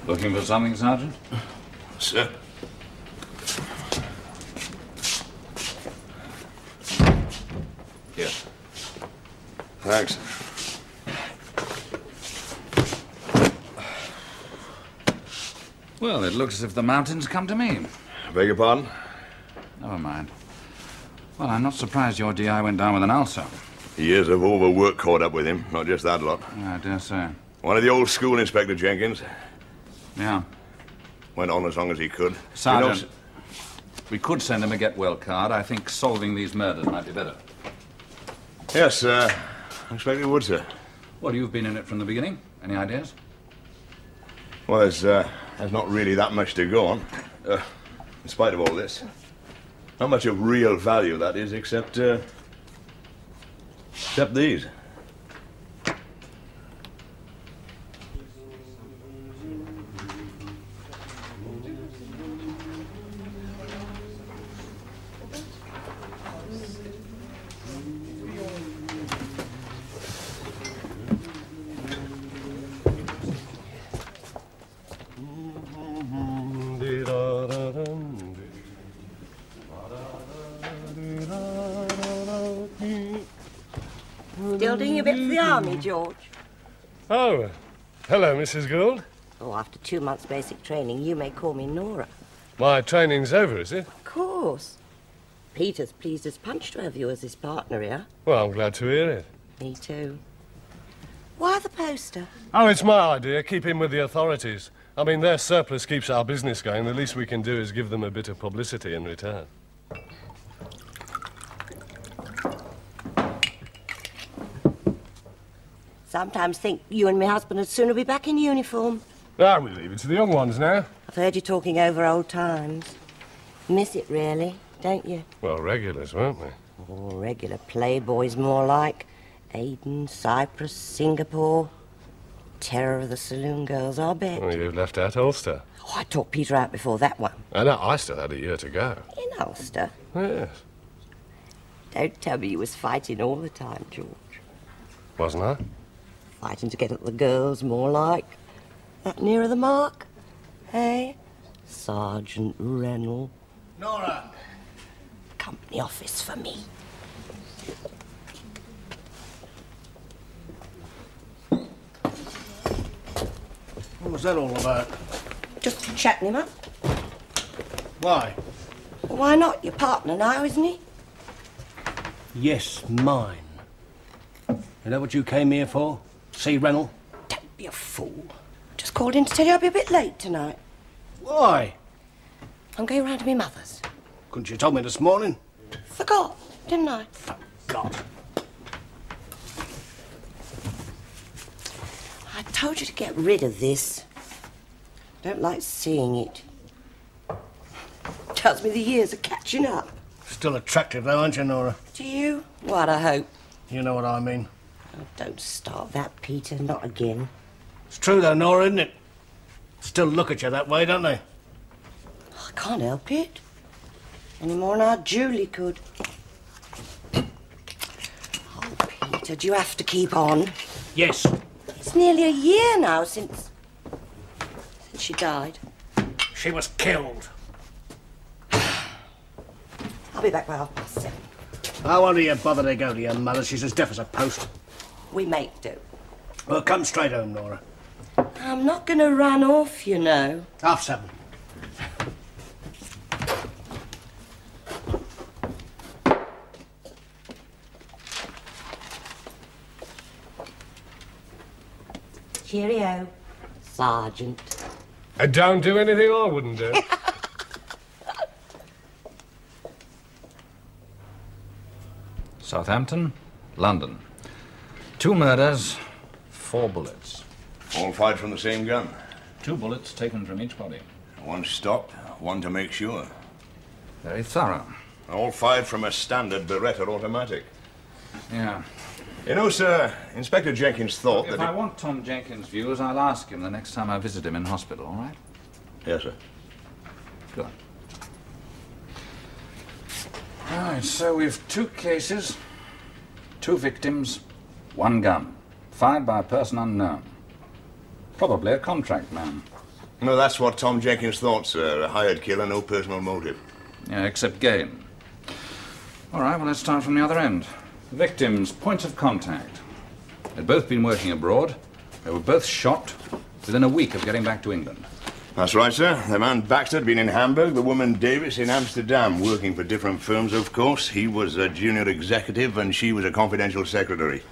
Looking for something, Sergeant? Sir? Here. Thanks. Well, it looks as if the mountains come to me. Beg your pardon? Never mind. Well, I'm not surprised your DI went down with an ulcer. Years of overwork caught up with him, not just that lot. I dare say. One of the old school, Inspector Jenkins. Yeah. Went on as long as he could. Sergeant, we could send him a get-well card. I think solving these murders might be better. Yes, I expect it would, sir. Well, you've been in it from the beginning. Any ideas? Well, there's not really that much to go on. In spite of all this. Not much of real value, that is, except these. Still doing your bit for the army, George? Oh, hello, Mrs. Gould. Oh, after 2 months' basic training, you may call me Nora. My training's over, is it? Of course. Peter's pleased as punch to have you as his partner here. Well, I'm glad to hear it. Me too. Why the poster? Oh, it's my idea. Keep in with the authorities. I mean, their surplus keeps our business going. The least we can do is give them a bit of publicity in return. Sometimes think you and my husband would sooner be back in uniform. Ah, we leave it to the young ones now. I've heard you talking over old times. Miss it, really, don't you? Well, regulars, won't we? Oh, regular playboys, more like. Aden, Cyprus, Singapore. Terror of the saloon girls, I bet. Well, you've left out Ulster. Oh, I talked Peter out before that one. I know, I still had a year to go. In Ulster? Yes. Don't tell me you was fighting all the time, George. Wasn't I? Fighting to get at the girls, more like. That nearer the mark? Hey? Sergeant Reynolds. Nora! Company office for me. What was that all about? Just chatting him up. Why? Well, why not? Your partner now, isn't he? Yes, mine. You know what you came here for? See Reynolds? Don't be a fool. Just called in to tell you I'll be a bit late tonight. Why? I'm going round to my mother's. Couldn't you told me this morning? Forgot, didn't I? Forgot. I told you to get rid of this. Don't like seeing it. Tells me the years are catching up. Still attractive though, aren't you, Nora? Do you? What, I hope. You know what I mean. Oh, don't start that, Peter. Not again. It's true though, Nora, isn't it? Still look at you that way, don't they? I can't help it. Any more than our Julie could. Oh, Peter, do you have to keep on? Yes. It's nearly a year now since she died. She was killed. I'll be back by 7:30. I wonder you bother to go to your mother. She's as deaf as a post. We make do. Well, come straight home, Nora. I'm not going to run off, you know. 7:30. Cheerio, Sergeant. Don't do anything I wouldn't do. Southampton, London. 2 murders, 4 bullets. All fired from the same gun. 2 bullets taken from each body. One stopped, one to make sure. Very thorough. All fired from a standard Beretta automatic. Yeah. You know, sir, Inspector Jenkins thought If I want Tom Jenkins' views, I'll ask him the next time I visit him in hospital, all right? Yes, sir. Good. All right, so we've 2 cases, 2 victims, 1 gun, fired by a person unknown. Probably a contract man. No, that's what Tom Jenkins thought, sir. A hired killer, no personal motive. Yeah, except gain. All right, well, let's start from the other end. Victims' points of contact. They'd both been working abroad. They were both shot within a week of getting back to England. That's right, sir. The man Baxter had been in Hamburg, the woman Davis in Amsterdam, working for different firms, of course. He was a junior executive and she was a confidential secretary.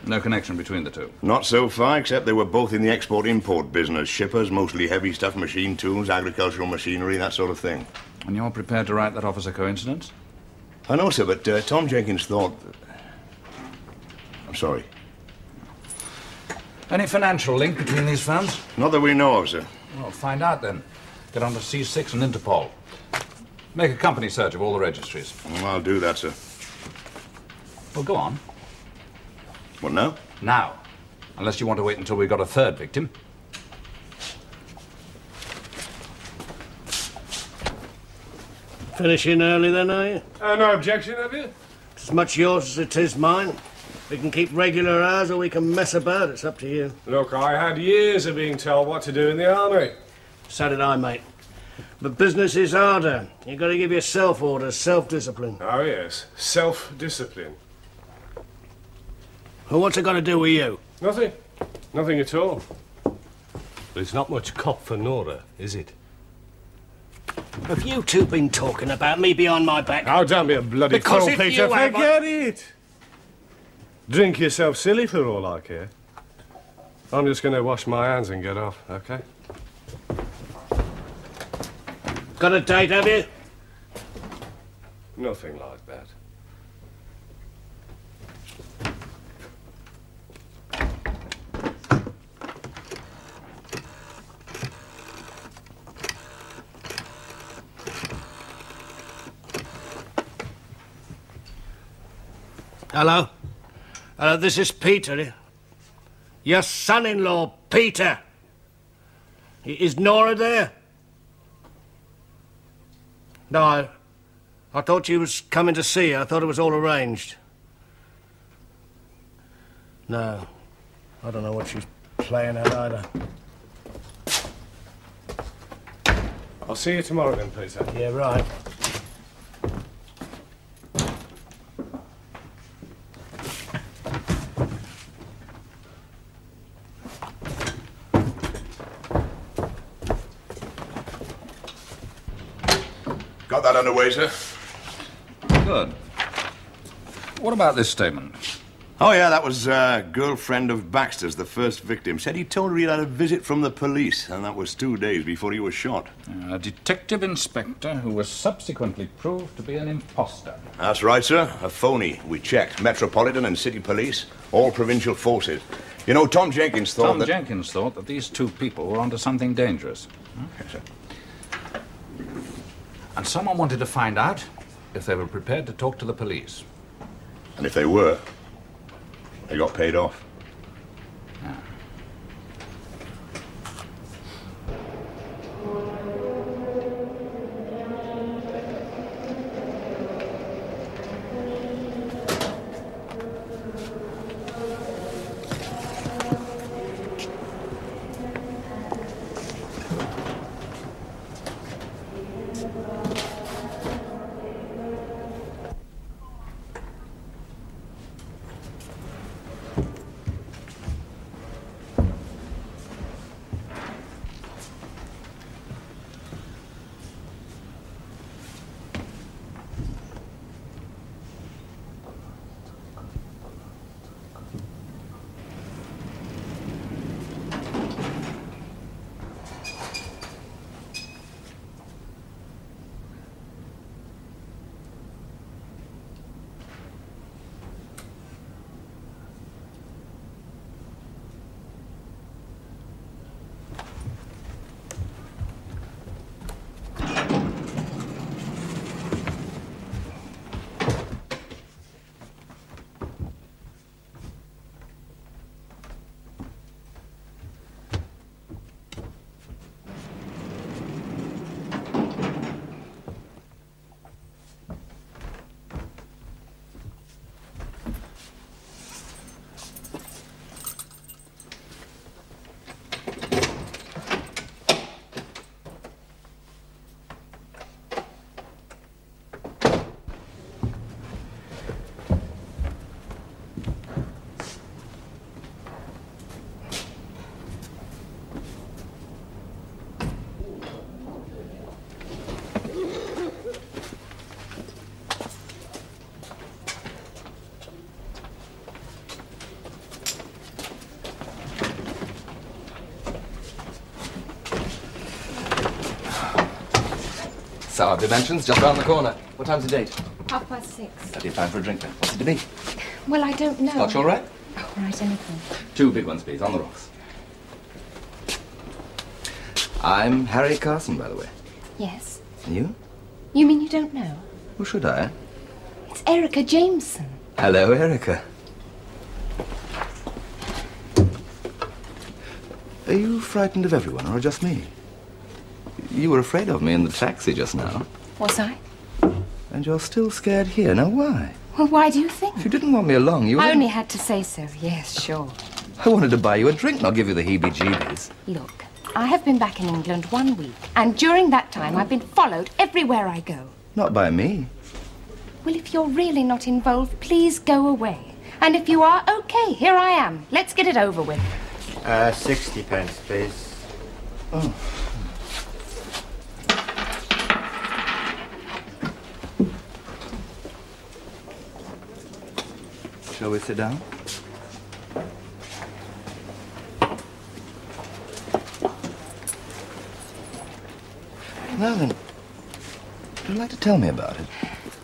No connection between the two? Not so far, except they were both in the export-import business. Shippers, mostly heavy stuff, machine tools, agricultural machinery, that sort of thing. And you're prepared to write that off as a coincidence? I know, sir, but Tom Jenkins thought... I'm sorry. Any financial link between these firms? Not that we know of, sir. Well, find out then. Get on to C6 and Interpol. Make a company search of all the registries. I'll do that, sir. Well, go on. What now? Now. Unless you want to wait until we've got a third victim. Finishing early then, are you? No objection, have you? It's as much yours as it is mine. We can keep regular hours or we can mess about. It's up to you. Look, I had years of being told what to do in the army. So did I, mate. But business is harder. You've got to give yourself orders, self-discipline. Oh, yes. Self-discipline. Well, what's it got to do with you? Nothing. Nothing at all. But it's not much cop for Nora, is it? Have you two been talking about me behind my back? Oh, don't be a bloody Because fool, if Peter. you have- Forget it. Drink yourself silly for all I care. I'm just going to wash my hands and get off, okay? Got a date, have you? Nothing like that. Hello? Hello, this is Peter. Your son-in-law, Peter. Is Nora there? No, I thought she was coming to see you. I thought it was all arranged. No, I don't know what she's playing at either. I'll see you tomorrow then, Peter. Yeah, right. Got that underway, sir? Good. What about this statement? Oh, yeah, that was a girlfriend of Baxter's, the first victim. Said he told her he'd had a visit from the police, and that was 2 days before he was shot. A detective inspector who was subsequently proved to be an imposter. That's right, sir. A phony. We checked. Metropolitan and city police, all provincial forces. You know, Tom Jenkins thought that... Jenkins thought that these two people were onto something dangerous. Yes, sir. And someone wanted to find out if they were prepared to talk to the police. And if they were, they got paid off. Sour dimensions, just round the corner. What time's the date? 6:30. Plenty of time for a drink then. What's it to be? Well, I don't know. Scotch all right? Oh, right, anything. 2 big ones, please, on the rocks. I'm Harry Carson, by the way. Yes. And you? You mean you don't know? Who should I? It's Erica Jameson. Hello, Erica. Are you frightened of everyone, or just me? You were afraid of me in the taxi just now. Was I? And you're still scared here. Now, why? Well, why do you think? If you didn't want me along, you I only had to say so. Yes, sure. I wanted to buy you a drink, not give you the heebie-jeebies. Look, I have been back in England 1 week, and during that time I've been followed everywhere I go. Not by me. Well, if you're really not involved, please go away. And if you are, okay, here I am. Let's get it over with. 60 pence, please. Oh. Shall we sit down? Well, then, would you like to tell me about it?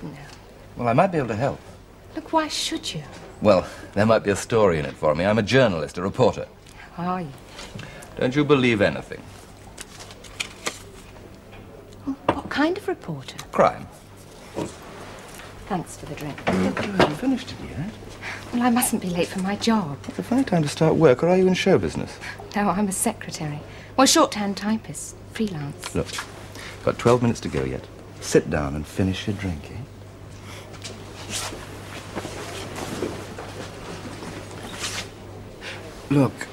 No. Well, I might be able to help. Look, why should you? Well, there might be a story in it for me. I'm a journalist, a reporter. How are you? Don't you believe anything? Well, what kind of reporter? Crime. Thanks for the drink. Look, you haven't finished it yet. Well, I mustn't be late for my job. It's a funny time to start work, or are you in show business? No, I'm a secretary. Well, shorthand typist. Freelance. Look, got 12 minutes to go yet. Sit down and finish your drink, eh? Look,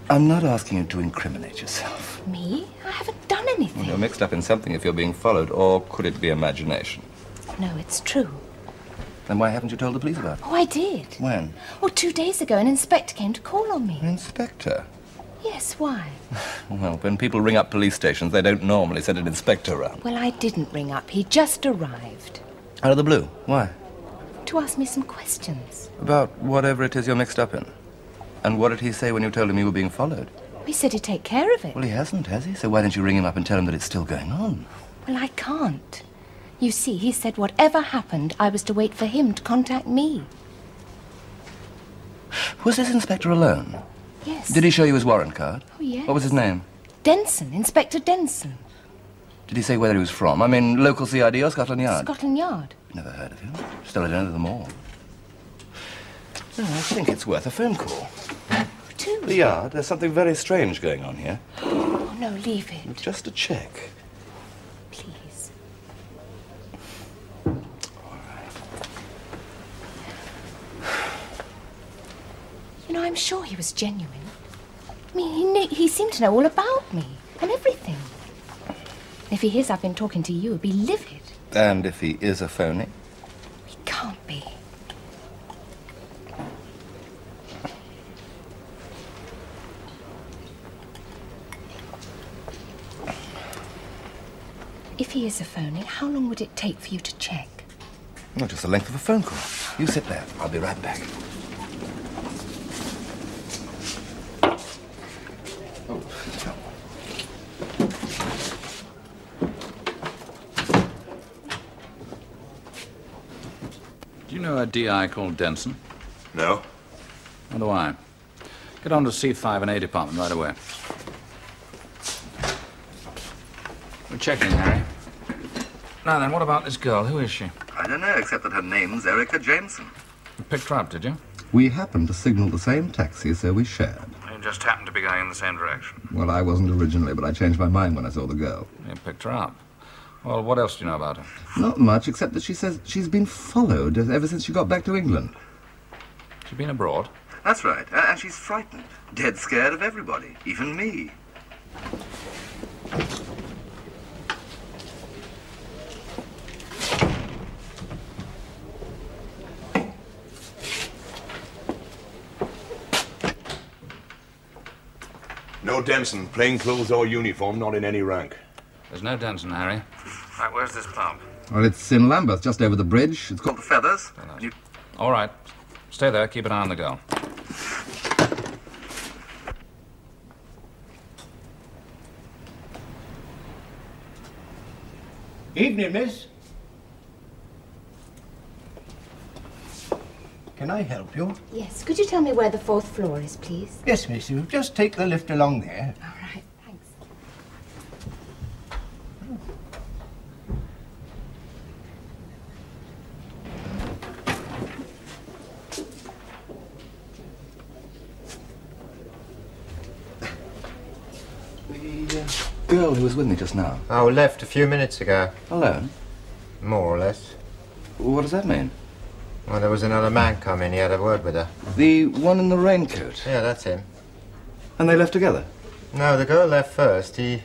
I'm not asking you to incriminate yourself. Me? I haven't done anything. Well, you're mixed up in something if you're being followed, or could it be imagination? No, it's true. Then why haven't you told the police about it? Oh, I did. When? Well, 2 days ago, an inspector came to call on me. An inspector? Yes, why? Well, when people ring up police stations, they don't normally send an inspector around. Well, I didn't ring up. He just arrived. Out of the blue? Why? To ask me some questions. About whatever it is you're mixed up in. And what did he say when you told him you were being followed? He said he'd take care of it. Well, he hasn't, has he? So why don't you ring him up and tell him that it's still going on? Well, I can't. You see, he said whatever happened, I was to wait for him to contact me. Was this inspector alone? Yes. Did he show you his warrant card? Oh, yes. What was his name? Denson, Inspector Denson. Did he say where he was from? I mean, local CID or Scotland Yard? Scotland Yard. Never heard of him. Still, I don't know them all. No, I think it's worth a phone call. To? The Yard. There's something very strange going on here. Oh, no, leave it. Just to check. Please. All right. You know, I'm sure he was genuine. I mean, he seemed to know all about me and everything. If he hears I've been talking to you, he'll be livid. And if he is a phony? He can't be. If he is a phony, how long would it take for you to check? Well, just the length of a phone call. You sit there. I'll be right back. Oh, no. Do you know a DI called Denson? No? How do I? Get on to C5 and A department right away. We're checking, Harry. Now then, what about this girl? Who is she? I don't know, except that her name's Erica Jameson. You picked her up, did you? We happened to signal the same taxi, so we shared. You just happened to be going in the same direction. Well, I wasn't originally, but I changed my mind when I saw the girl. You picked her up. Well, what else do you know about her? Not much, except that she says she's been followed ever since she got back to England. She's been abroad? That's right, and she's frightened. Dead scared of everybody, even me. No Denson, plain clothes or uniform, not in any rank. There's no Denson, Harry. Right, where's this pub? Well, it's in Lambeth, just over the bridge. It's Called the Feathers. All right. Stay there. Keep an eye on the girl. Evening, miss. Can I help you? Yes. Could you tell me where the 4th floor is, please? Yes, miss. You just take the lift along there. All right. Thanks. The girl who was with me just now. Oh, left a few minutes ago. Alone? More or less. What does that mean? Well, there was another man come in. He had a word with her. The one in the raincoat? Yeah, that's him. And they left together? No, the girl left first. He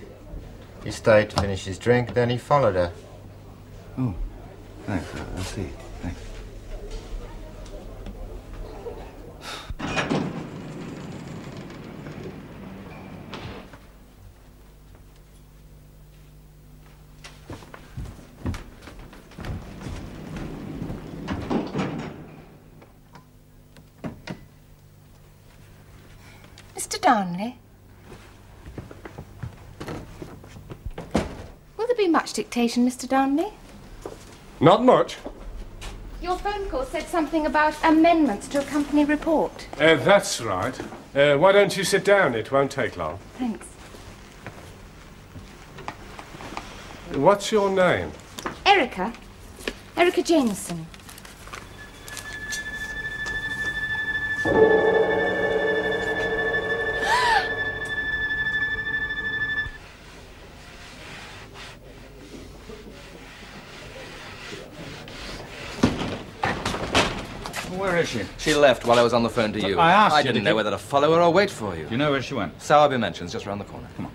stayed to finish his drink, then he followed her. Oh, thanks. I see. Thanks. Mr. Darnley? Will there be much dictation, Mr. Darnley? Not much. Your phone call said something about amendments to a company report. That's right. Why don't you sit down? It won't take long. Thanks. What's your name? Erica. Erica Jameson. Where is she? She left while I was on the phone to you. I asked you, I didn't know whether to follow her or wait for you. Do you know where she went? Sowerby Mansions, just round the corner. Come on.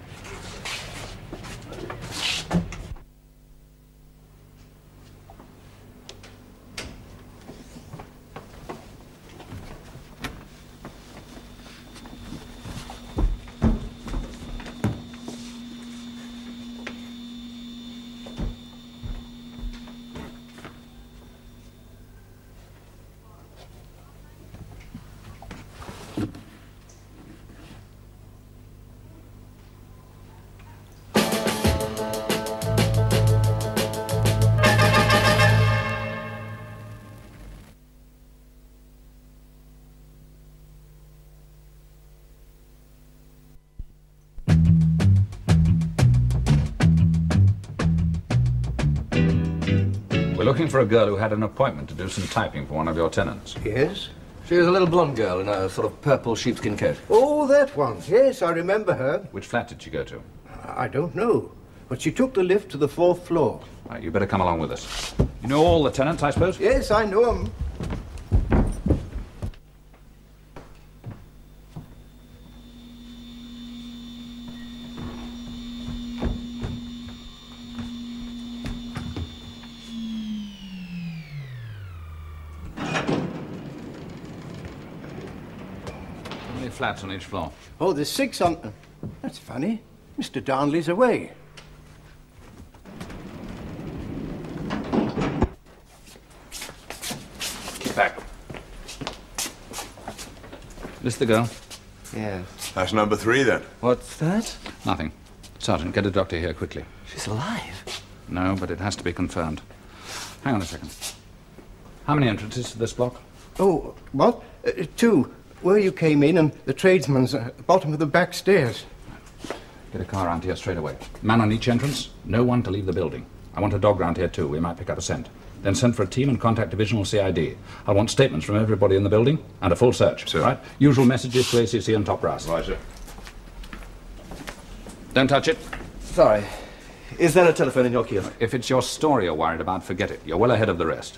Looking for a girl who had an appointment to do some typing for one of your tenants. Yes? She was a little blonde girl in a sort of purple sheepskin coat. Oh, that one. Yes, I remember her. Which flat did she go to? I don't know. But she took the lift to the 4th floor. Right, you better come along with us. You know all the tenants, I suppose? Yes, I know 'em. Flats on each floor. Oh, there's 6 on... That's funny. Mr. Darnley's away. Back. This the girl? Yes. That's number 3, then. What's that? Nothing. Sergeant, get a doctor here quickly. She's alive. No, but it has to be confirmed. Hang on a second. How many entrances to this block? Oh, what? 2. Where you came in and the tradesman's at the bottom of the back stairs. Get a car round here straight away. Man on each entrance, no one to leave the building. I want a dog round here too, we might pick up a scent. Then send for a team and contact divisional CID. I want statements from everybody in the building and a full search. Sir. Right? Usual messages to ACC and top brass. Right, sir. Don't touch it. Sorry. Is there a telephone in your kiosk? If it's your story you're worried about, forget it. You're well ahead of the rest.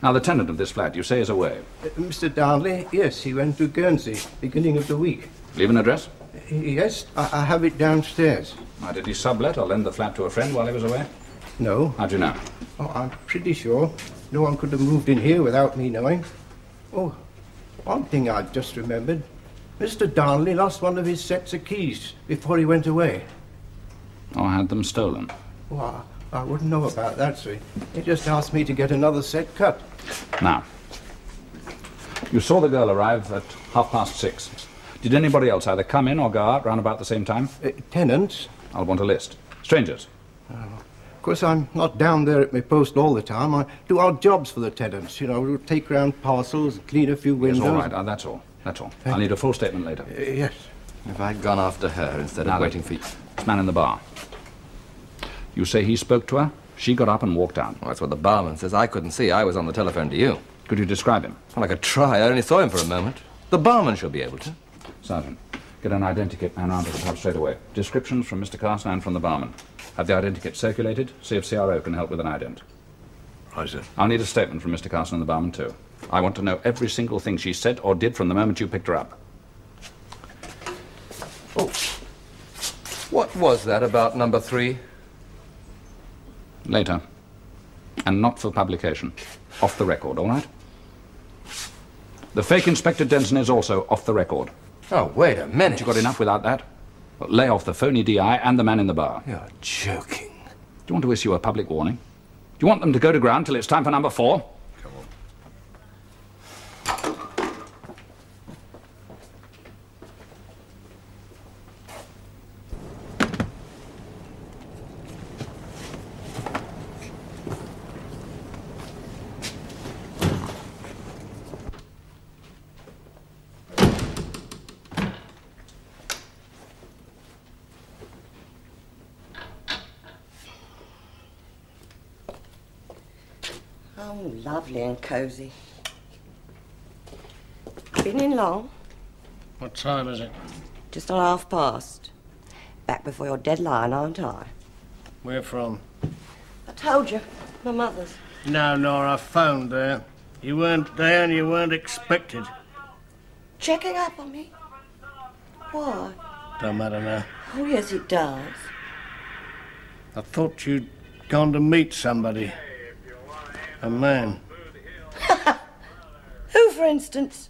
Now, the tenant of this flat, you say, is away. Mr. Darnley, yes, he went to Guernsey, beginning of the week. Leave an address? Yes, I have it downstairs. Now, did he sublet or lend the flat to a friend while he was away? No. How'd you know? Oh, I'm pretty sure. No one could have moved in here without me knowing. Oh, one thing I've just remembered. Mr. Darnley lost one of his sets of keys before he went away. Or had them stolen? Oh, I wouldn't know about that, sir. He just asked me to get another set cut. Now, you saw the girl arrive at 6:30. Did anybody else either come in or go out round about the same time? Tenants? I'll want a list. Strangers? Of course, I'm not down there at my post all the time. I do odd jobs for the tenants, you know, take round parcels, clean a few windows. Yes, all right, that's all. That's all. I'll need a full statement later. Yes. If I'd gone after her instead of waiting for you. This man in the bar. You say he spoke to her? She got up and walked out. Well, that's what the barman says. I couldn't see. I was on the telephone to you. Could you describe him? Well, I could try. I only saw him for a moment. The barman should be able to. Sergeant, get an identikit man round to the pub straight away. Descriptions from Mr. Carson and from the barman. Have the identikit circulated. See if CRO can help with an ident. Right, sir. I'll need a statement from Mr. Carson and the barman, too. I want to know every single thing she said or did from the moment you picked her up. Oh. What was that about number 3? Later. And not for publication. Off the record, all right? The fake Inspector Denson is also off the record. Oh, wait a minute. You got enough without that? Well, lay off the phony DI and the man in the bar. You're joking. Do you want to issue a public warning? Do you want them to go to ground till it's time for number 4? Come on. Oh, lovely and cosy. Been in long? What time is it? Just on 1:30. Back before your deadline, aren't I? Where from? I told you, my mother's. No, Nora, I phoned there. You weren't there and you weren't expected. Checking up on me? Why? Don't matter now. Oh, yes, it does. I thought you'd gone to meet somebody. A man. Who, for instance?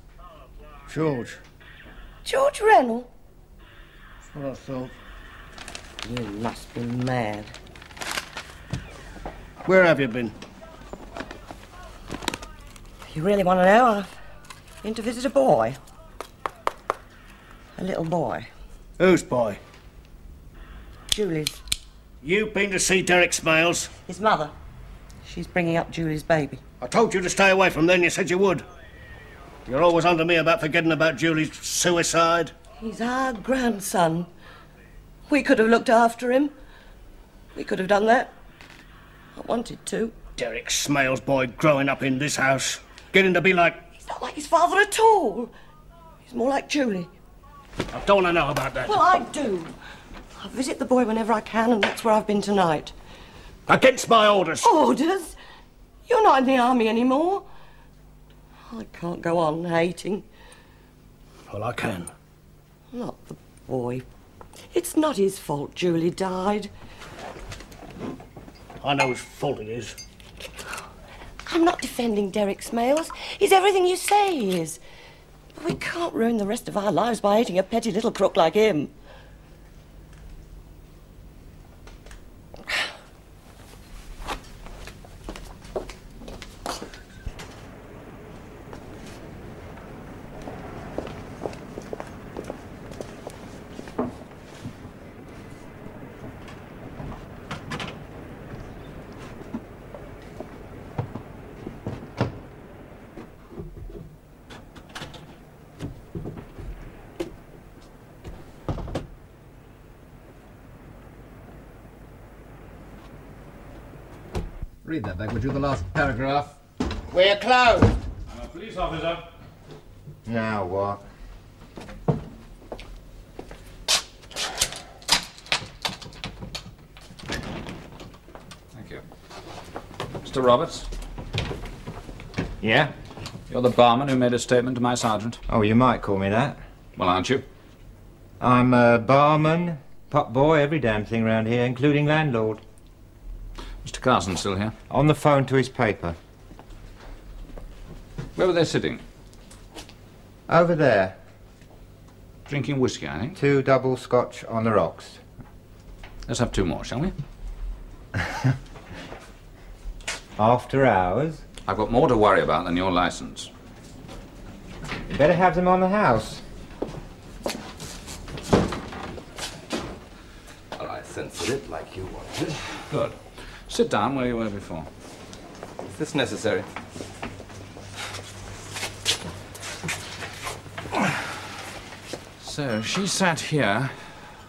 George. George Reynolds? That's what I thought. You must be mad. Where have you been? You really want to know? I've been to visit a boy. A little boy. Whose boy? Julie's. You've been to see Derek Smales? His mother. She's bringing up Julie's baby. I told you to stay away from them. You said you would. You're always on to me about forgetting about Julie's suicide. He's our grandson. We could have looked after him. We could have done that. I wanted to. Derek Smales' boy growing up in this house. Getting to be like... He's not like his father at all. He's more like Julie. I don't want to know about that. Well, I do. I visit the boy whenever I can, and that's where I've been tonight. Against my orders. Orders? You're not in the army anymore. I can't go on hating. Well, I can. Not the boy. It's not his fault Julie died. I know whose fault it is. I'm not defending Derek Smales. He's everything you say he is. But we can't ruin the rest of our lives by hating a petty little crook like him. Read that back, would you, the last paragraph? We're closed. Police officer. Now what? Thank you. Mr. Roberts, Yeah? you're the barman who made a statement to my sergeant. Oh, you might call me that. Well, aren't you? I'm a barman, pot boy, every damn thing round here, including landlord. Mr. Carson's still here. On the phone to his paper. Where were they sitting? Over there. Drinking whiskey, I think. 2 double scotch on the rocks. Let's have 2 more, shall we? After hours. I've got more to worry about than your license. You better have them on the house. Well, I censored it like you wanted. Good. Sit down where you were before. Is this necessary? So, she sat here,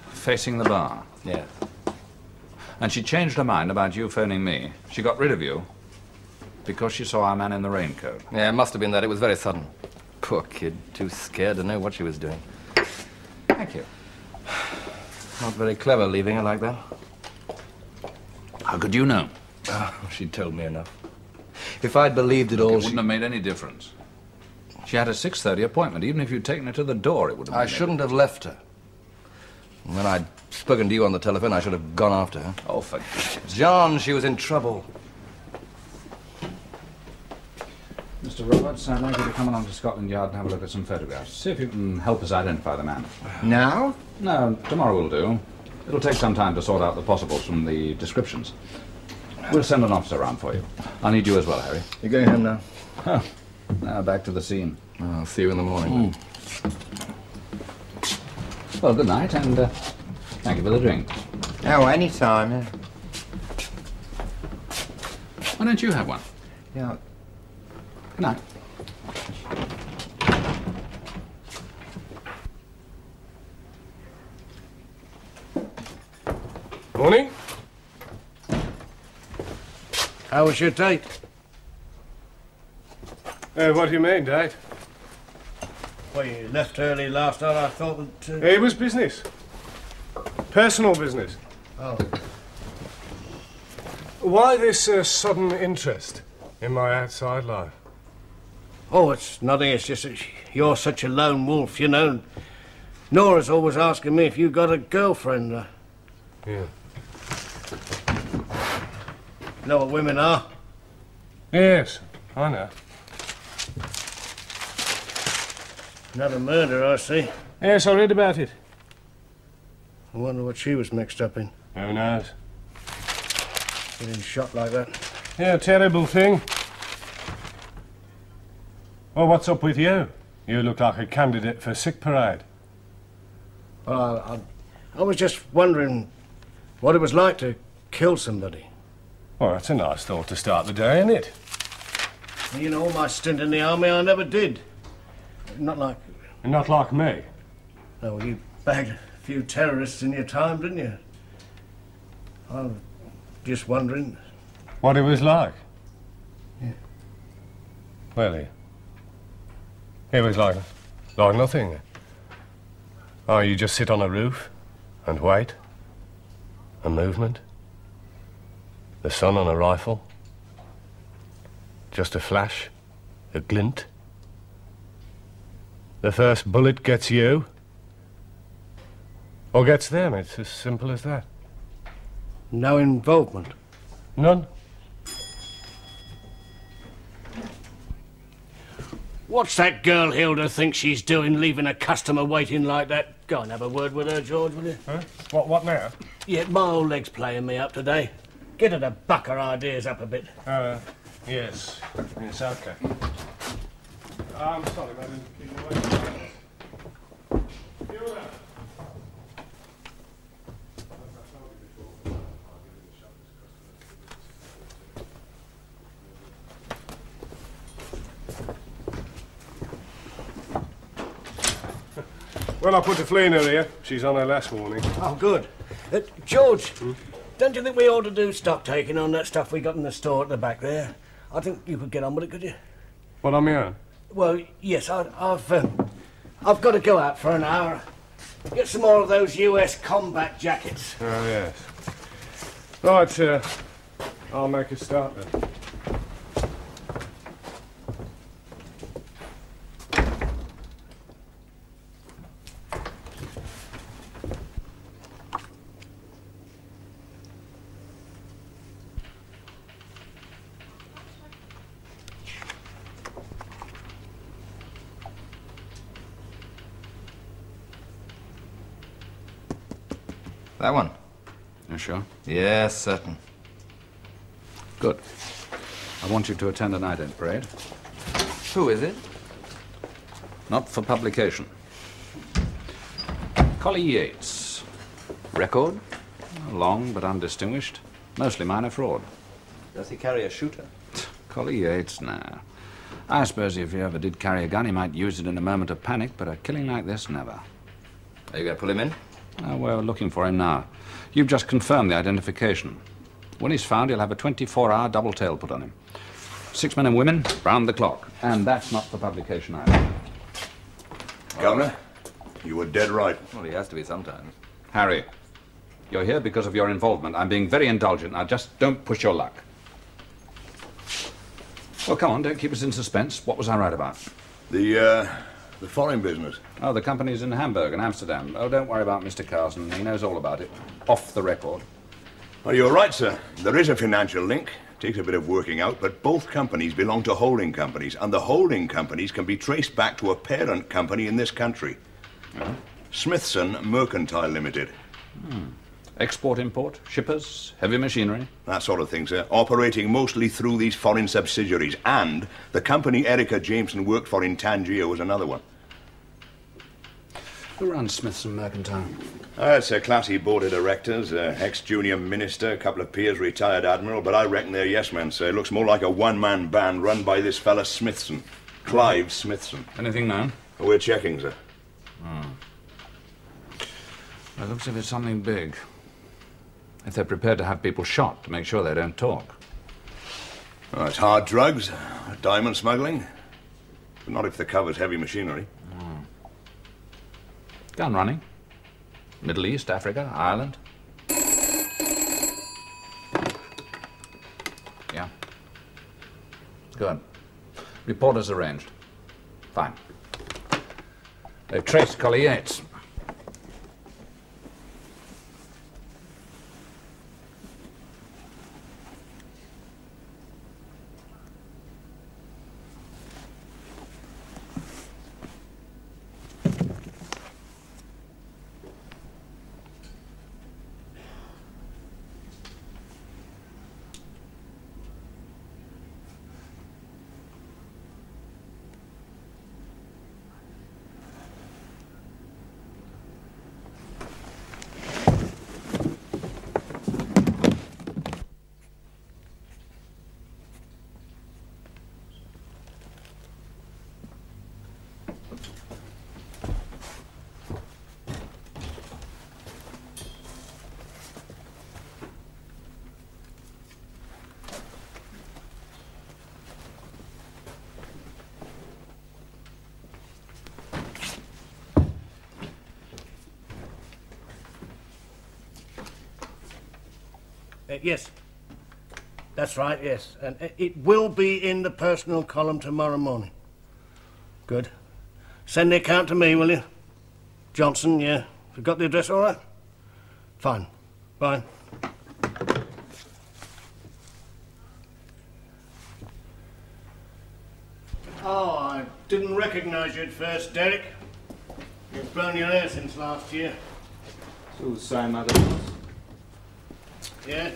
facing the bar. Yeah. And she changed her mind about you phoning me. She got rid of you because she saw our man in the raincoat. Yeah, it must have been that. It was very sudden. Poor kid, too scared to know what she was doing. Thank you. Not very clever leaving her like that. How could you know? Oh, she told me enough. If I'd believed it all, It wouldn't have made any difference. She had a 6:30 appointment. Even if you'd taken her to the door, it would have I made shouldn't have left her. When I'd spoken to you on the telephone, I should have gone after her. Oh, for goodness. John, she was in trouble. Mr. Roberts, I'd like you to come along to Scotland Yard and have a look at some photographs. See if you can help us identify the man. Now? No, tomorrow will do. It'll take some time to sort out the possibles from the descriptions. We'll send an officer around for you. I'll need you as well, Harry. You're going home now? Oh, now back to the scene. I'll see you in the morning. Well, good night, and thank you for the drink. Oh, any time. Yeah. Why don't you have one? Yeah. Good night. Morning. How was your date? What do you mean, Dad? Well, you left early last night. I thought that... It was business. Personal business. Oh. Why this sudden interest in my outside life? Oh, it's nothing. It's just that you're such a lone wolf, you know. Nora's always asking me if you got a girlfriend. Yeah. You know what women are? Yes, I know. Another murder, I see. Yes, I read about it. I wonder what she was mixed up in. Who knows? Getting shot like that. Yeah, terrible thing. Well, what's up with you? You look like a candidate for sick parade. Well, I was just wondering what it was like to kill somebody. Well, that's a nice thought to start the day, isn't it? You know, my stint in the army, I never did. Not like... Not like me. No, well, you bagged a few terrorists in your time, didn't you? I was just wondering... What it was like? Yeah. Well, it was like nothing. Oh, you just sit on a roof and wait. A movement. The sun on a rifle. Just a flash. A glint. The first bullet gets you. Or gets them. It's as simple as that. No involvement? None. What's that girl Hilda think she's doing, leaving a customer waiting like that? Go and have a word with her, George, will you? Huh? What now? Yeah, my old leg's playing me up today. Get her to buck her ideas up a bit. Yes. Yes, okay. I'm sorry, madam. Keep away. Hilda. Well, I put the flea in her ear. She's on her last warning. Oh, good. George, don't you think we ought to do stock taking on that stuff we got in the store at the back there? I think you could get on with it, could you? What, on my own? Well, yes, I've got to go out for an hour. Get some more of those US combat jackets. Oh, yes. Right, I'll make a start then. That one? You sure? Yes, certain. Good. I want you to attend a night-end parade. Who is it? Not for publication. Collie Yates. Record? Long but undistinguished. Mostly minor fraud. Does he carry a shooter? Collie Yates, now. I suppose if he ever did carry a gun, he might use it in a moment of panic, but a killing like this, never. Are you going to pull him in? Oh, we're looking for him now. You've just confirmed the identification. When he's found, he'll have a 24-hour double tail put on him. 6 men and women, round the clock. And that's not for publication either. Governor, you were dead right. Well, he has to be sometimes. Harry, you're here because of your involvement. I'm being very indulgent. Now, just don't push your luck. Well, come on, don't keep us in suspense. What was I right about? The foreign business. Oh, the company's in Hamburg and Amsterdam. Oh, don't worry about Mr. Carson. He knows all about it. Off the record. Well, you're right, sir. There is a financial link. Takes a bit of working out, but both companies belong to holding companies, and the holding companies can be traced back to a parent company in this country. Smithson Mercantile Limited. Export-import, shippers, heavy machinery. That sort of thing, sir. Operating mostly through these foreign subsidiaries. And the company Erica Jameson worked for in Tangier was another one. Who runs Smithson Mercantile? It's a classy board of directors, ex-junior minister, a couple of peers, retired admiral, but I reckon they're yes-men, sir. It looks more like a one-man band run by this fella Smithson. Clive Smithson. Anything known? We're checking, sir. Well, it looks as if it's something big. If they're prepared to have people shot to make sure they don't talk. Well, it's hard drugs, diamond smuggling. But not if the cover's heavy machinery. Gun running. Middle East, Africa, Ireland. Yeah. Good. Report as arranged. Fine. They've traced Collie Yates. Yes. That's right, yes. And it will be in the personal column tomorrow morning. Good. Send the account to me, will you? Johnson, yeah. You got the address all right? Fine. Bye. Oh, I didn't recognise you at first, Derek. You've blown your hair since last year. It's all the same otherwise. Yeah?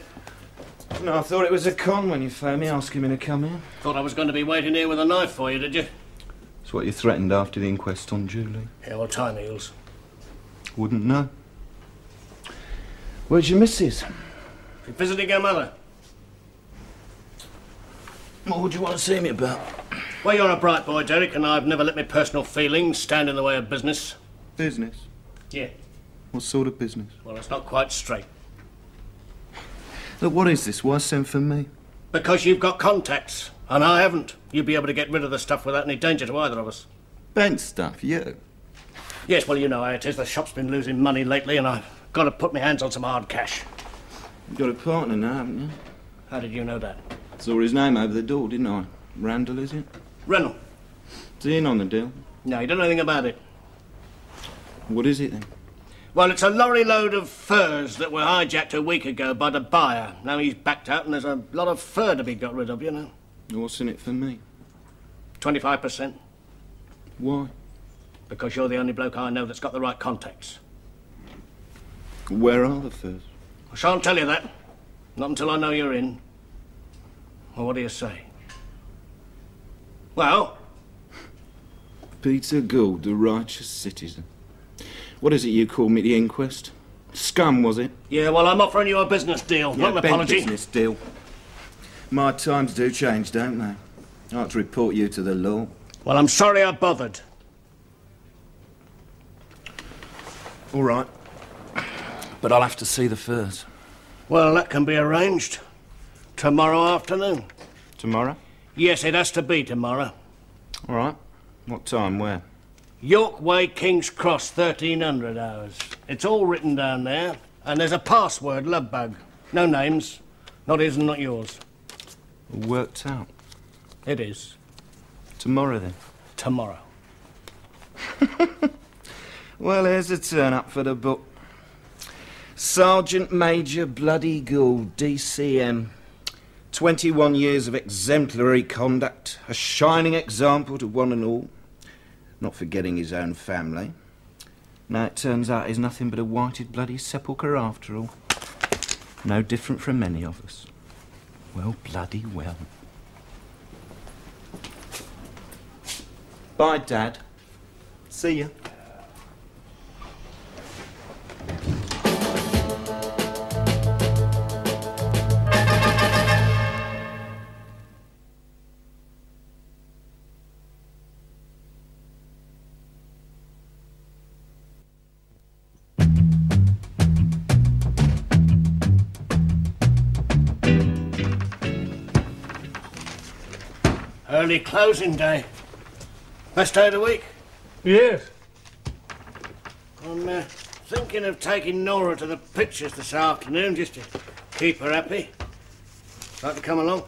No, I thought it was a con when you phoned me asking me to come in. Thought I was going to be waiting here with a knife for you, did you? It's what you threatened after the inquest on Julie. Yeah, well, time heals. Wouldn't know. Where's your missus? You visiting her mother? What would you want to see me about? Well, you're a bright boy, Derek, and I've never let my personal feelings stand in the way of business. Business? Yeah. What sort of business? Well, it's not quite straight. Look, what is this? Why send for me? Because you've got contacts, and I haven't. You'd be able to get rid of the stuff without any danger to either of us. Bent stuff, you? Yes, well, you know how it is. The shop's been losing money lately, and I've got to put my hands on some hard cash. You've got a partner now, haven't you? How did you know that? Saw his name over the door, didn't I? Randall, is it? Reynolds. Is he in on the deal? No, you don't know anything about it. What is it, then? Well, it's a lorry load of furs that were hijacked a week ago by the buyer. Now he's backed out and there's a lot of fur to be got rid of, you know. What's in it for me? 25%. Why? Because you're the only bloke I know that's got the right contacts. Where are the furs? I shan't tell you that. Not until I know you're in. Well, what do you say? Well? Peter Gould, the righteous citizen. What is it you call me, the inquest? Scum, was it? Yeah, well, I'm offering you a business deal, not an bent apology. business deal. My times do change, don't they? I have to report you to the law. Well, I'm sorry I bothered. All right. But I'll have to see the furs. Well, that can be arranged. Tomorrow afternoon. Tomorrow? Yes, it has to be tomorrow. All right. What time, where? York Way, King's Cross, 1300 hours. It's all written down there, and there's a password, love bug. No names. Not his and not yours. All worked out. It is. Tomorrow, then? Tomorrow. Well, here's a turn-up for the book. Sergeant Major Bloody Gould, DCM. 21 years of exemplary conduct. A shining example to one and all. Not forgetting his own family. Now it turns out he's nothing but a whited bloody sepulchre after all. No different from many of us. Well, bloody well. Bye, Dad. See ya. Early closing day. Best day of the week. Yes. I'm thinking of taking Nora to the pictures this afternoon, just to keep her happy. Like to come along?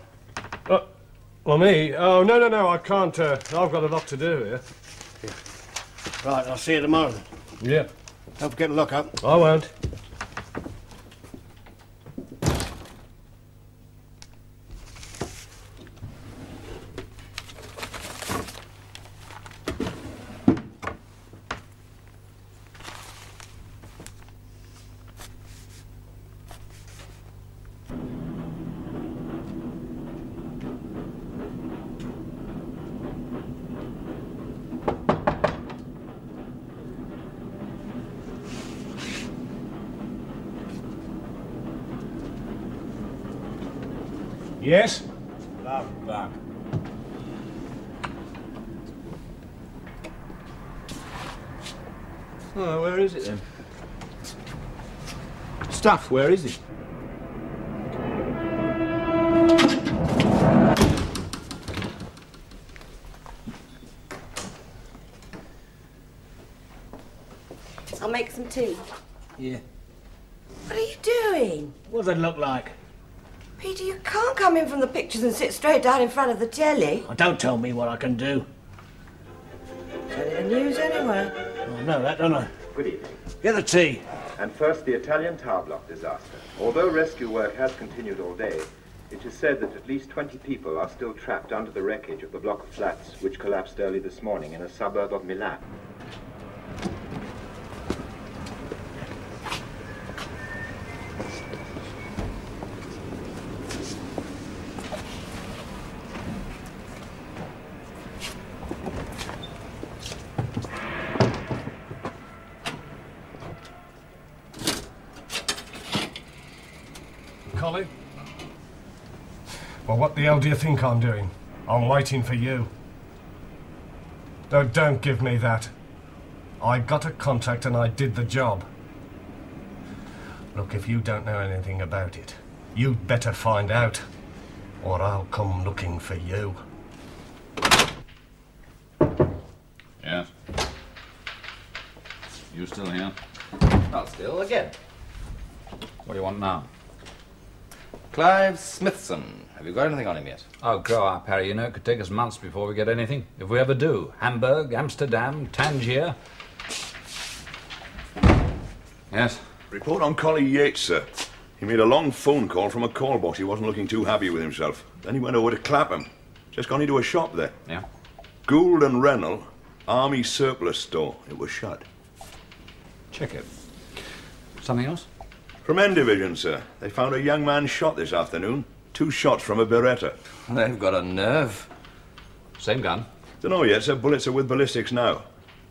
Well, me? Oh, no, I can't. I've got a lot to do here. Right, I'll see you tomorrow then. Yeah. Don't forget to lock up. I won't. Yes? Love bug. Oh, where is it then? Stuff, where is it? I'll make some tea. Yeah. What are you doing? What does it look like? Peter, you can't come in from the pictures and sit straight down in front of the telly. Oh, don't tell me what I can do. Tell you the news anyway. Oh, no, that don't I? Good evening. Get the tea. And first, the Italian tower block disaster. Although rescue work has continued all day, it is said that at least 20 people are still trapped under the wreckage of the block of flats which collapsed early this morning in a suburb of Milan. Collie? Well, what the hell do you think I'm doing? I'm waiting for you. Don't give me that. I got a contract and I did the job. Look, if you don't know anything about it, you'd better find out, or I'll come looking for you. Yes? You still here? Not still, again. What do you want now? Clive Smithson. Have you got anything on him yet? Oh, grow up, Harry. You know, it could take us months before we get anything. If we ever do. Hamburg, Amsterdam, Tangier. Yes? Report on Collie Yates, sir. He made a long phone call from a call box. He wasn't looking too happy with himself. Then he went over to Clapham. Just gone into a shop there. Yeah? Gould and Rennell, Army Surplus Store. It was shut. Check it. Something else? From N Division, sir. They found a young man shot this afternoon. 2 shots from a Beretta. They've got a nerve. Same gun? Don't know yet, sir. Bullets are with ballistics now.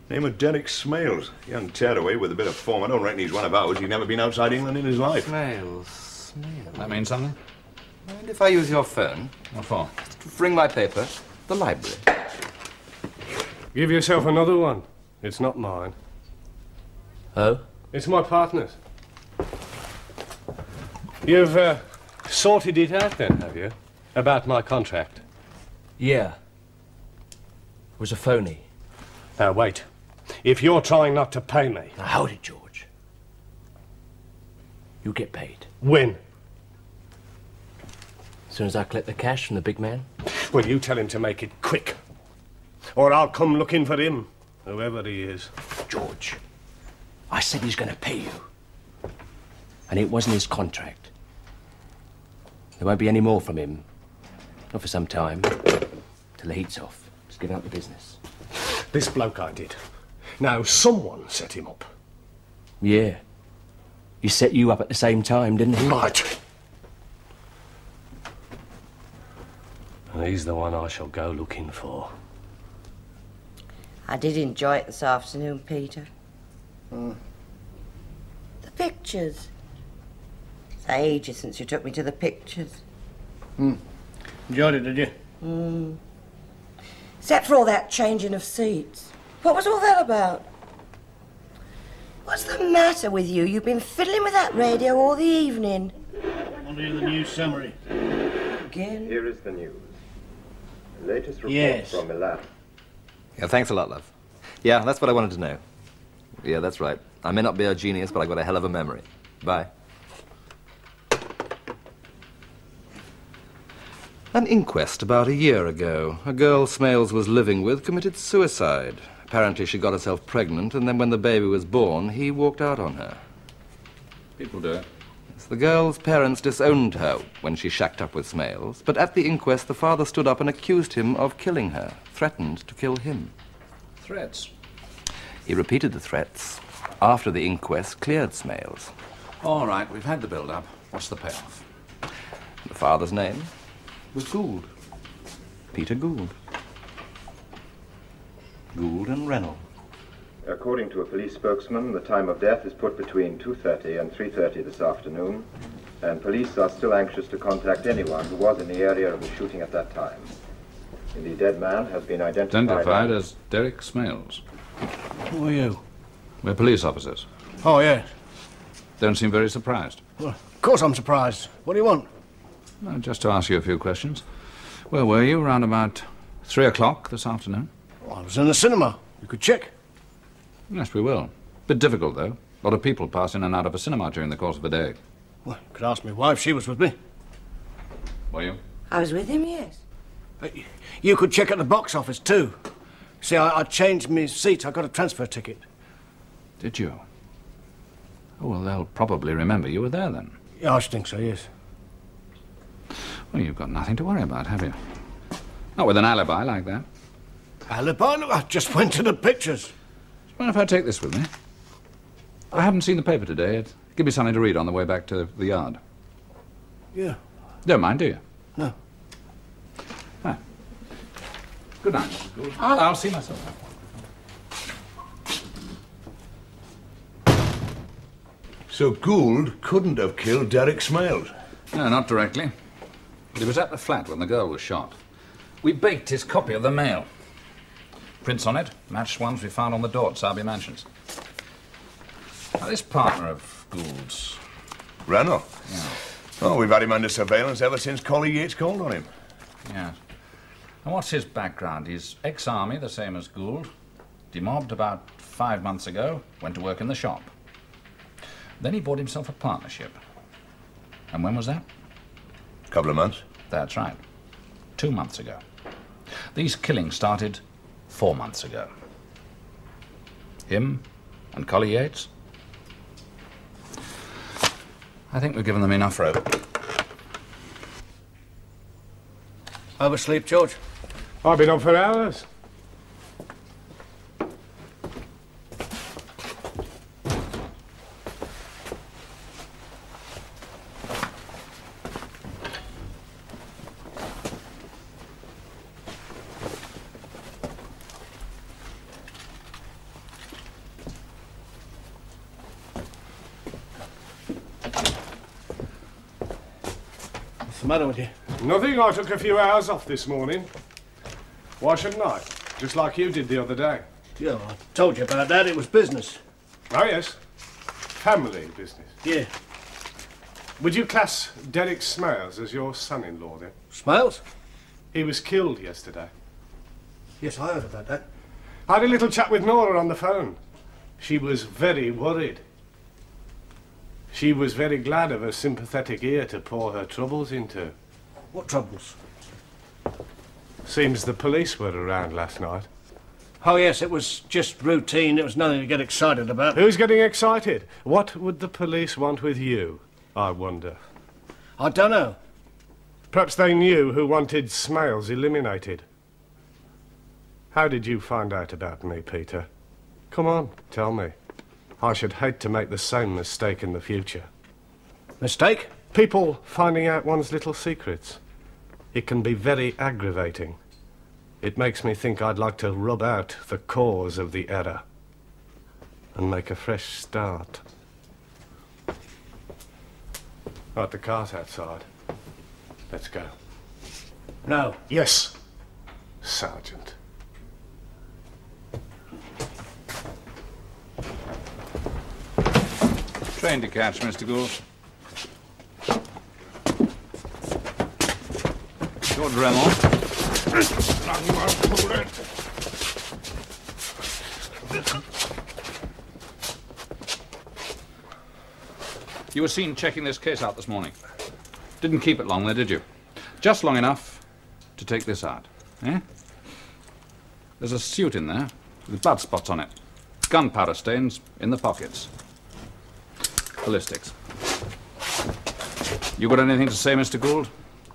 Name of Derek Smales. Young tearaway with a bit of form. I don't reckon he's one of ours. He's never been outside England in his life. Smales. That means something? And if I use your phone? What for? To bring my paper. The library. Give yourself another one. It's not mine. Oh? It's my partner's. You've sorted it out then, have you? About my contract? Yeah. It was a phony. Now, wait. If you're trying not to pay me... Now, hold it, George. You get paid. When? As soon as I collect the cash from the big man. Well, you tell him to make it quick. Or I'll come looking for him, whoever he is. George, I said he's going to pay you. And it wasn't his contract. There won't be any more from him. Not for some time. Till the heat's off. Just get out the business. This bloke I did. Now, someone set him up. Yeah. He set you up at the same time, didn't he? Right. And he's the one I shall go looking for. I did enjoy it this afternoon, Peter. The pictures. It's ages since you took me to the pictures. Enjoyed it, did you? Except for all that changing of seats. What was all that about? What's the matter with you? You've been fiddling with that radio all the evening. I'll do the news summary. Again? Here is the news. The latest report Yes. from Milan. Yeah, thanks a lot, love. Yeah, that's what I wanted to know. Yeah, that's right. I may not be a genius, but I've got a hell of a memory. Bye. An inquest about a year ago. A girl Smales was living with committed suicide. Apparently she got herself pregnant, and then when the baby was born, he walked out on her. People do it. The girl's parents disowned her when she shacked up with Smales, but at the inquest, the father stood up and accused him of killing her, threatened to kill him. Threats? He repeated the threats after the inquest cleared Smales. All right, we've had the build-up. What's the payoff? The father's name was Gould. Peter Gould. Gould and Reynolds. According to a police spokesman, the time of death is put between 2:30 and 3:30 this afternoon, and police are still anxious to contact anyone who was in the area of the shooting at that time. The dead man has been Identified as Derek Smales. Who are you? We're police officers. Oh, yes. Don't seem very surprised. Well, of course I'm surprised. What do you want? Well, just to ask you a few questions. Where were you around about 3 o'clock this afternoon? Well, I was in the cinema. You could check. Yes, we will. Bit difficult, though. A lot of people pass in and out of a cinema during the course of a day. Well, you could ask my wife. She was with me. Were you? I was with him, yes. You could check at the box office, too. See, I changed my seat. I got a transfer ticket. Did you? Oh, well, they'll probably remember you were there, then. Yeah, I should think so, yes. Well, you've got nothing to worry about, have you? Not with an alibi like that. Alibi? Look, I just went to the pictures. Well, if I take this with me? I haven't seen the paper today. It'd give me something to read on the way back to the yard. Yeah. Don't mind, do you? No. Ah. Good night, Mrs. Gould. I'll see myself out. So Gould couldn't have killed Derek Smales? No, not directly. But he was at the flat when the girl was shot. We baked his copy of the mail. Prints on it matched ones we found on the door at Sarby Mansions. Now, this partner of Gould's... Reynolds? Yeah. Oh, we've had him under surveillance ever since Collie Yates called on him. Yes. And what's his background? He's ex-army, the same as Gould. Demobbed about 5 months ago, went to work in the shop. Then he bought himself a partnership. And when was that? A couple of months. That's right. 2 months ago. These killings started 4 months ago. Him and Collie Yates. I think we've given them enough rope. Oversleep, George? I've been up for hours. the matter with you? Nothing. I took a few hours off this morning. Why shouldn't I? Just like you did the other day. Yeah, I told you about that. It was business. Oh, yes. Family business. Yeah. Would you class Derek Smales as your son-in-law, then? Smales? He was killed yesterday. Yes, I heard about that. I had a little chat with Nora on the phone. She was very worried. She was very glad of a sympathetic ear to pour her troubles into. What troubles? Seems the police were around last night. Oh, yes, it was just routine. It was nothing to get excited about. Who's getting excited? What would the police want with you, I wonder? I don't know. Perhaps they knew who wanted Smales eliminated. How did you find out about me, Peter? Come on, tell me. I should hate to make the same mistake in the future. Mistake? People finding out one's little secrets. It can be very aggravating. It makes me think I'd like to rub out the cause of the error and make a fresh start. Right, the car's outside. Let's go. No. Yes, Sergeant. Train to catch, Mr. Gould. George Dremel. You were seen checking this case out this morning. Didn't keep it long there, did you? Just long enough to take this out, eh? There's a suit in there with blood spots on it. Gunpowder stains in the pockets. Ballistics. You got anything to say, Mr. Gould?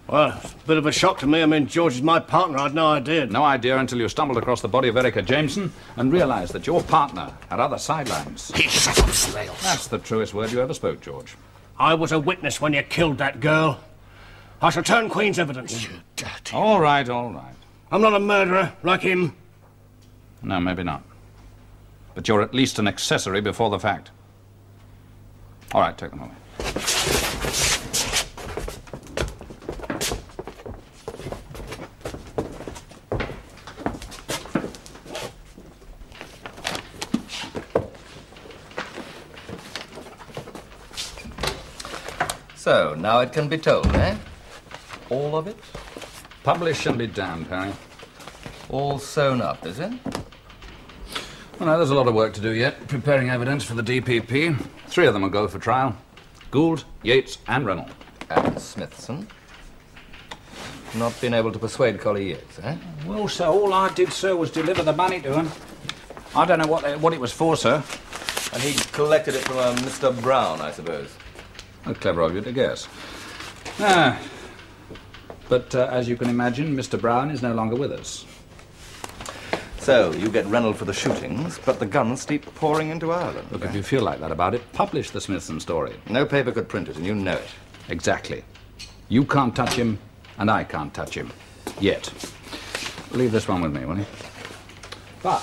Well, it's a bit of a shock to me. I mean, George is my partner. I'd no idea. No idea until you stumbled across the body of Erica Jameson and realized that your partner had other sidelines. Shut up, Smales. That's the truest word you ever spoke, George. I was a witness when you killed that girl. I shall turn Queen's evidence. You dirty... All right, all right. I'm not a murderer like him. No, maybe not. But you're at least an accessory before the fact. All right, take them away. So, now it can be told, eh? All of it? Publish and be damned, Harry. All sewn up, is it? Well, no, there's a lot of work to do yet. Preparing evidence for the DPP. 3 of them will go for trial. Gould, Yates, and Reynolds. And Smithson. Not been able to persuade Collie Yates, eh? Well, sir, all I did, sir, was deliver the money to him. I don't know what it was for, sir. And he collected it from a Mr. Brown, I suppose. Oh, clever of you to guess. But as you can imagine, Mr. Brown is no longer with us. So, you get Reynolds for the shootings, but the guns keep pouring into Ireland. Look, if you feel like that about it, publish the Smithson story. No paper could print it, and you know it. Exactly. You can't touch him, and I can't touch him. Yet. Leave this one with me, will you? But